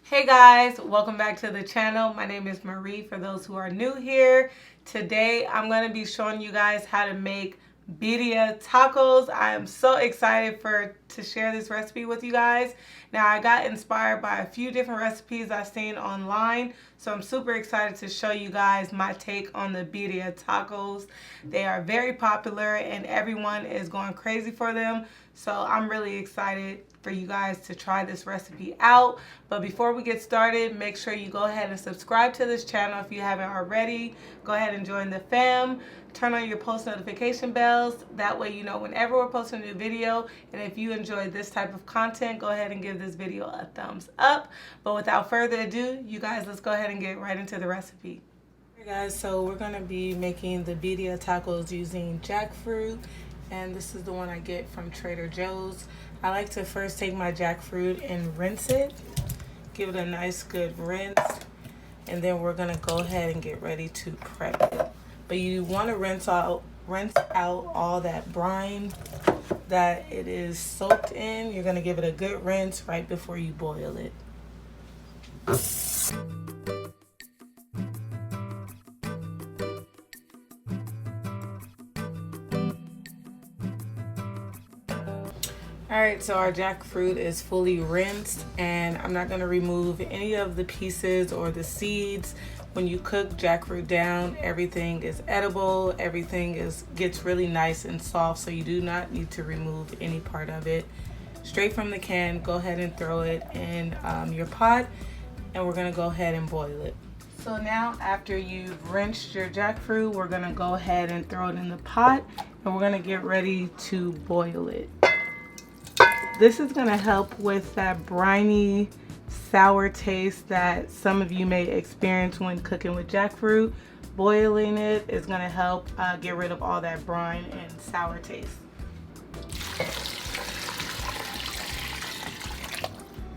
Hey guys, welcome back to the channel. My name is Marie for those who are new here. Today I'm going to be showing you guys how to make birria tacos. I am so excited to share this recipe with you guys. Now I got inspired by a few different recipes I've seen online, so I'm super excited to show you guys my take on the birria tacos. They are very popular and everyone is going crazy for them, so I'm really excited for you guys to try this recipe out. But before we get started, make sure you go ahead and subscribe to this channel if you haven't already. Go ahead and join the fam. Turn on your post notification bells. That way you know whenever we're posting a new video. And if you enjoy this type of content, go ahead and give this video a thumbs up. But without further ado, you guys, let's go ahead and get right into the recipe. Alright guys, so we're going to be making the birria tacos using jackfruit. And this is the one I get from Trader Joe's. I like to first take my jackfruit and rinse it. Give it a nice good rinse. And then we're going to go ahead and get ready to prep it. But you want to rinse out all that brine that it is soaked in. You're going to give it a good rinse right before you boil it. Alright, so our jackfruit is fully rinsed, and I'm not going to remove any of the pieces or the seeds. When you cook jackfruit down, everything is edible, everything gets really nice and soft, so you do not need to remove any part of it. Straight from the can, go ahead and throw it in your pot, and we're going to go ahead and boil it. So now after you've rinsed your jackfruit, we're going to go ahead and throw it in the pot, and we're going to get ready to boil it. This is going to help with that briny, sour taste that some of you may experience when cooking with jackfruit. Boiling it is going to help get rid of all that brine and sour taste.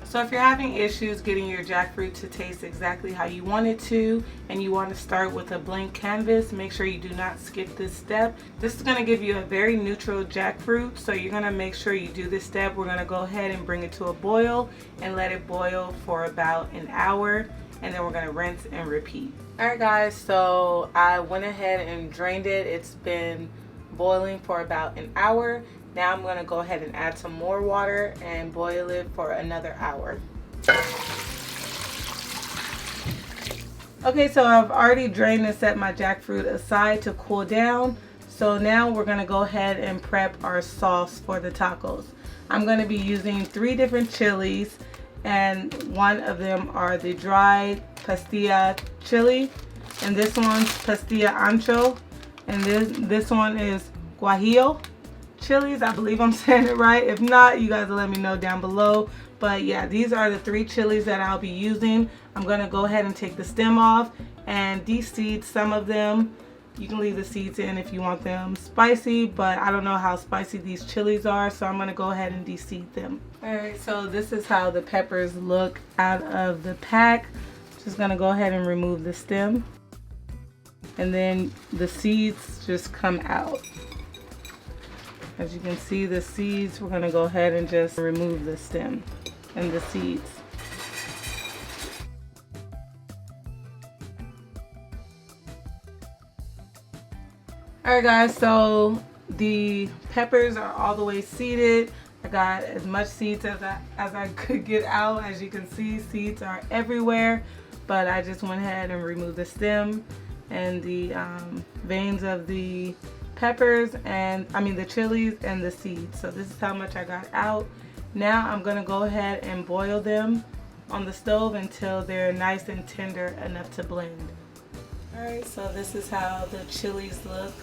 So if you're having issues getting your jackfruit to taste exactly how you want it to, and you want to start with a blank canvas, make sure you do not skip this step. This is going to give you a very neutral jackfruit, so you're going to make sure you do this step. We're going to go ahead and bring it to a boil and let it boil for about an hour, and then we're going to rinse and repeat. Alright guys, so I went ahead and drained it. It's been boiling for about an hour. Now I'm going to go ahead and add some more water and boil it for another hour. Okay, so I've already drained and set my jackfruit aside to cool down. So now we're going to go ahead and prep our sauce for the tacos. I'm going to be using 3 different chilies, and one of them are the dried pastilla chili, and this one's pastilla ancho, and this one is guajillo chilies. I believe I'm saying it right. If not, you guys will let me know down below. But yeah, these are the 3 chilies that I'll be using. I'm going to go ahead and take the stem off and de-seed some of them. You can leave the seeds in if you want them spicy, but I don't know how spicy these chilies are, so I'm going to go ahead and de-seed them. Alright, so this is how the peppers look out of the pack. Just going to go ahead and remove the stem, and then the seeds just come out. As you can see, the seeds, we're going to go ahead and just remove the stem and the seeds. Alright guys, so the peppers are all the way seeded. I got as much seeds as I could get out. As you can see, seeds are everywhere, but I just went ahead and removed the stem and the veins of the peppers, and the chilies and the seeds. So this is how much I got out. Now I'm gonna go ahead and boil them on the stove until they're nice and tender enough to blend. Alright, so this is how the chilies look.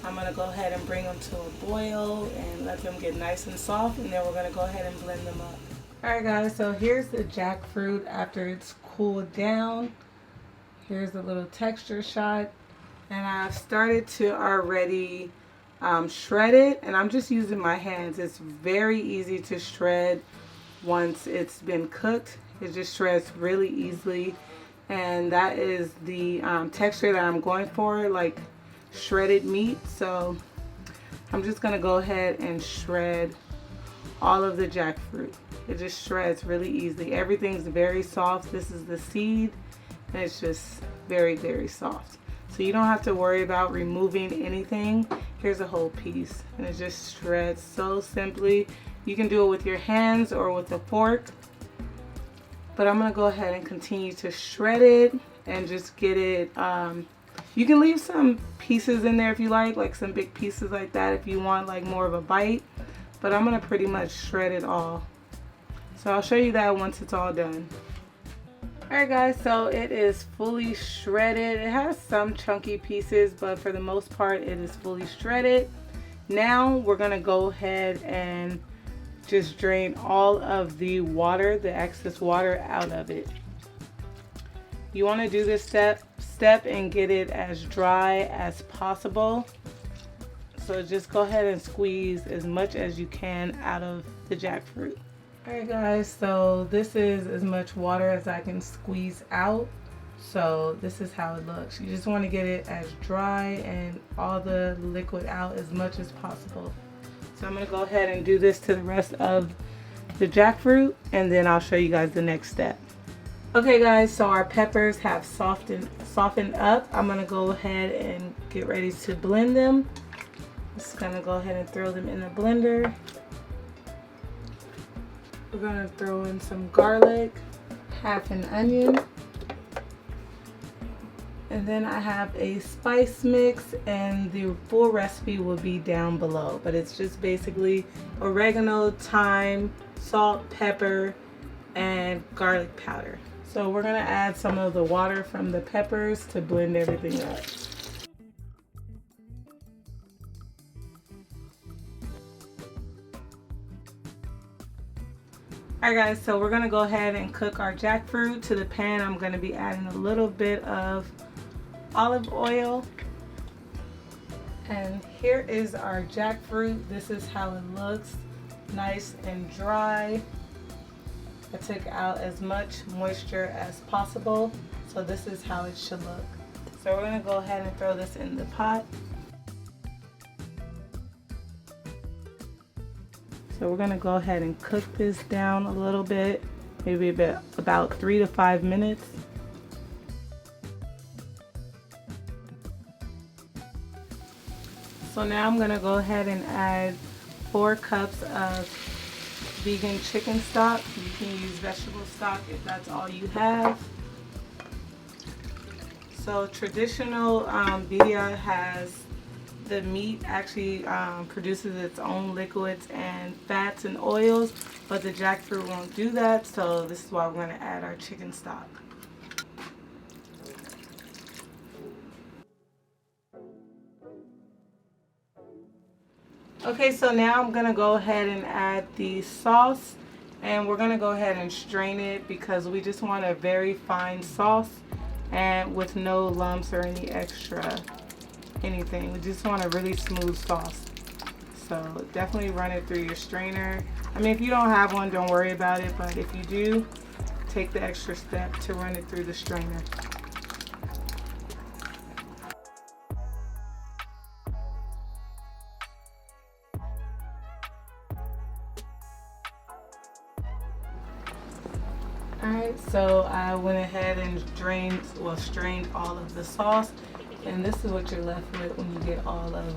I'm gonna go ahead and bring them to a boil and let them get nice and soft, and then we're gonna go ahead and blend them up. Alright guys, so here's the jackfruit after it's cooled down. Here's a little texture shot. And I've started to already shred it, and I'm just using my hands. It's very easy to shred once it's been cooked. It just shreds really easily, and that is the texture that I'm going for, like shredded meat. So I'm just going to go ahead and shred all of the jackfruit. It just shreds really easily. Everything's very soft. This is the seed, and it's just very, very soft. So you don't have to worry about removing anything. Here's a whole piece, and it just shreds so simply. You can do it with your hands or with a fork. But I'm gonna go ahead and continue to shred it and just get it. You can leave some pieces in there if you like some big pieces like that if you want like more of a bite. But I'm gonna pretty much shred it all. So I'll show you that once it's all done. Alright guys, so it is fully shredded. It has some chunky pieces, but for the most part it is fully shredded. Now we're gonna go ahead and just drain all of the water, the excess water out of it. You want to do this step and get it as dry as possible. So just go ahead and squeeze as much as you can out of the jackfruit. Alright guys, so this is as much water as I can squeeze out. So this is how it looks. You just want to get it as dry and all the liquid out as much as possible. So I'm going to go ahead and do this to the rest of the jackfruit, and then I'll show you guys the next step. Okay guys, so our peppers have softened up. I'm going to go ahead and get ready to blend them. Just going to go ahead and throw them in the blender. We're going to throw in some garlic, half an onion, and then I have a spice mix, and the full recipe will be down below, but it's just basically oregano, thyme, salt, pepper, and garlic powder. So we're gonna add some of the water from the peppers to blend everything up. Alright guys, so we're gonna go ahead and cook our jackfruit. To the pan, I'm gonna be adding a little bit of olive oil. And here is our jackfruit. This is how it looks, nice and dry. I took out as much moisture as possible, so this is how it should look. So we're gonna go ahead and throw this in the pot. So we're gonna go ahead and cook this down a little bit, maybe about 3 to 5 minutes. So now I'm gonna go ahead and add 4 cups of vegan chicken stock. You can use vegetable stock if that's all you have. So traditional birria has the meat actually produces its own liquids and fats and oils, but the jackfruit won't do that, so this is why we're going to add our chicken stock. Okay, so now I'm going to go ahead and add the sauce, and we're going to go ahead and strain it because we just want a very fine sauce and with no lumps or any extra anything. We just want a really smooth sauce. So definitely run it through your strainer. I mean, if you don't have one, don't worry about it, but if you do, take the extra step to run it through the strainer. Alright, so I went ahead and strained all of the sauce, and this is what you're left with when you get all of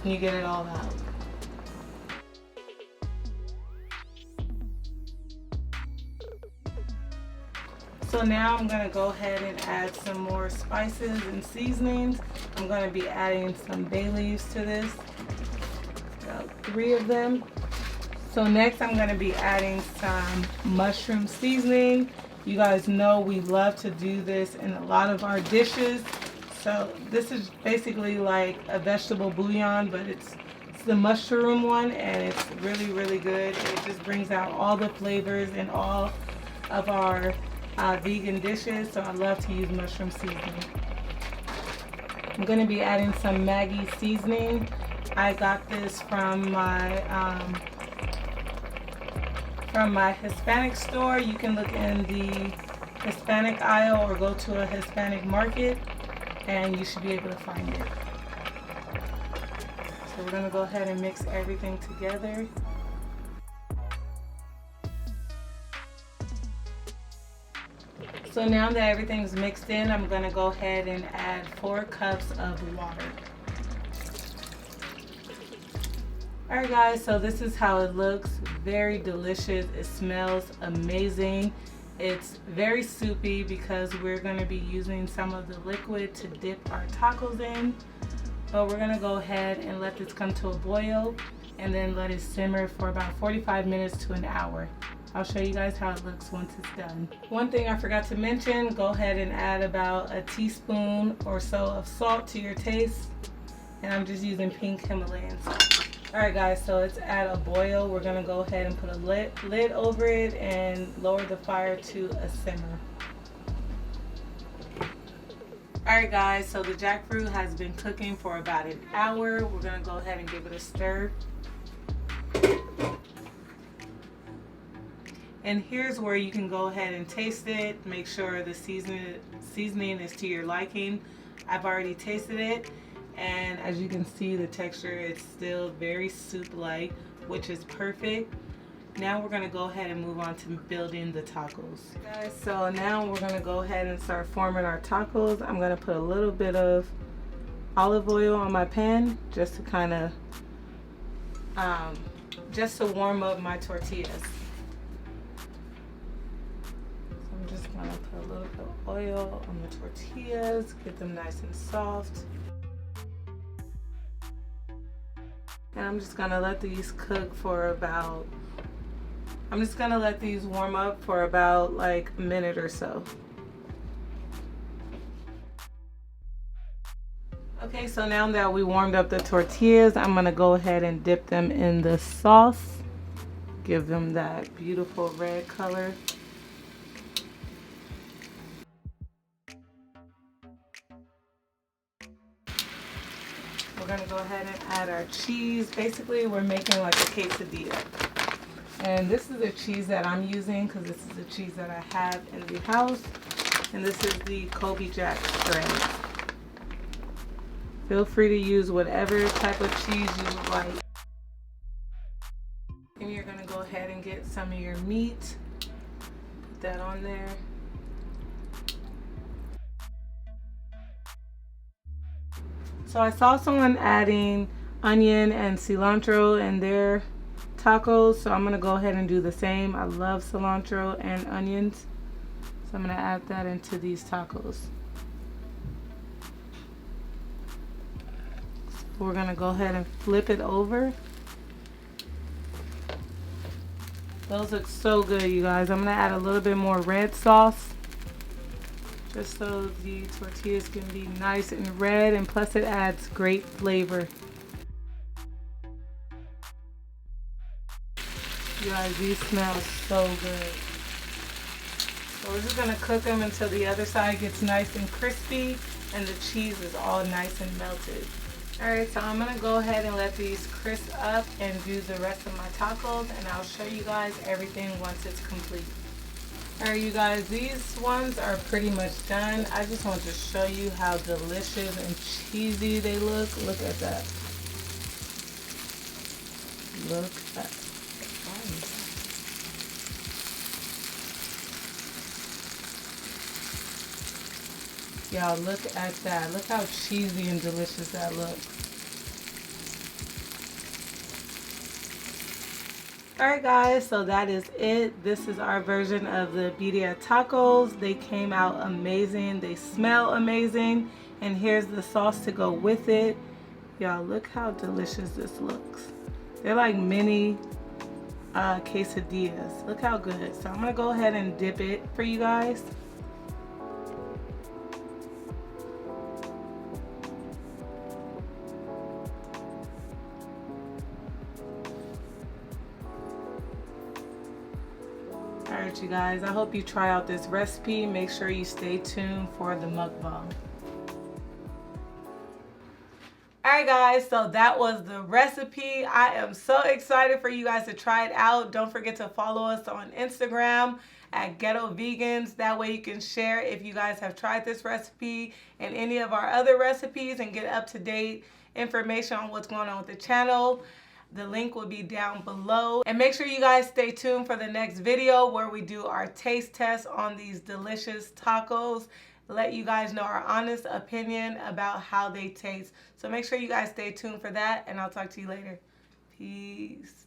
when you get it all out. So now I'm going to go ahead and add some more spices and seasonings. I'm going to be adding some bay leaves to this, about 3 of them. So next I'm going to be adding some mushroom seasoning. You guys know we love to do this in a lot of our dishes. So this is basically like a vegetable bouillon, but it's the mushroom one, and it's really, really good. It just brings out all the flavors in all of our vegan dishes, so I love to use mushroom seasoning. I'm going to be adding some Maggi seasoning. I got this from my Hispanic store. You can look in the Hispanic aisle or go to a Hispanic market and you should be able to find it. So we're going to go ahead and mix everything together. So now that everything's mixed in, I'm gonna go ahead and add 4 cups of water. Alright guys, so this is how it looks. Very delicious. It smells amazing. It's very soupy because we're going to be using some of the liquid to dip our tacos in. But we're going to go ahead and let this come to a boil and then let it simmer for about 45 minutes to an hour. I'll show you guys how it looks once it's done. One thing I forgot to mention, go ahead and add about a teaspoon or so of salt to your taste. And I'm just using pink Himalayan salt. Alright guys, so it's at a boil. We're going to go ahead and put a lid over it and lower the fire to a simmer. Alright guys, so the jackfruit has been cooking for about an hour. We're going to go ahead and give it a stir. And here's where you can go ahead and taste it. Make sure the seasoning is to your liking. I've already tasted it. And as you can see, the texture is still very soup-like, which is perfect. Now we're going to go ahead and move on to building the tacos. Guys, so now we're going to go ahead and start forming our tacos. I'm going to put a little bit of olive oil on my pan just to kind of, just to warm up my tortillas. So I'm just going to put a little bit of oil on the tortillas, get them nice and soft. And I'm just gonna let these cook for about, I'm just gonna let these warm up for about like a minute or so. Okay, so now that we warmed up the tortillas, I'm gonna go ahead and dip them in the sauce. Give them that beautiful red color. We're gonna go ahead and add our cheese. Basically, we're making like a quesadilla. And this is the cheese that I'm using because this is the cheese that I have in the house. And this is the COLBYJACK strain. Feel free to use whatever type of cheese you would like. And you're gonna go ahead and get some of your meat. Put that on there. So I saw someone adding onion and cilantro in their tacos, so I'm gonna go ahead and do the same. I love cilantro and onions, so I'm gonna add that into these tacos. So we're gonna go ahead and flip it over. Those look so good, you guys. I'm gonna add a little bit more red sauce, just so the tortillas can be nice and red, and plus it adds great flavor. You guys, these smell so good. So we're just gonna cook them until the other side gets nice and crispy and the cheese is all nice and melted. Alright, so I'm gonna go ahead and let these crisp up and do the rest of my tacos, and I'll show you guys everything once it's complete. Alright you guys, these ones are pretty much done. I just want to show you how delicious and cheesy they look. Look at that. Look at that. Y'all, look at that. Look how cheesy and delicious that looks. Alright guys, so that is it. This is our version of the birria tacos. They came out amazing. They smell amazing. And here's the sauce to go with it. Y'all, look how delicious this looks. They're like mini quesadillas. Look how good. So I'm going to go ahead and dip it for you guys. Alright you guys, I hope you try out this recipe. Make sure you stay tuned for the mukbang. Alright guys, so that was the recipe. I am so excited for you guys to try it out. Don't forget to follow us on Instagram at Ghetto Vegans. That way you can share if you guys have tried this recipe and any of our other recipes and get up-to-date information on what's going on with the channel. The link will be down below. And make sure you guys stay tuned for the next video where we do our taste test on these delicious tacos. Let you guys know our honest opinion about how they taste. So make sure you guys stay tuned for that, and I'll talk to you later. Peace.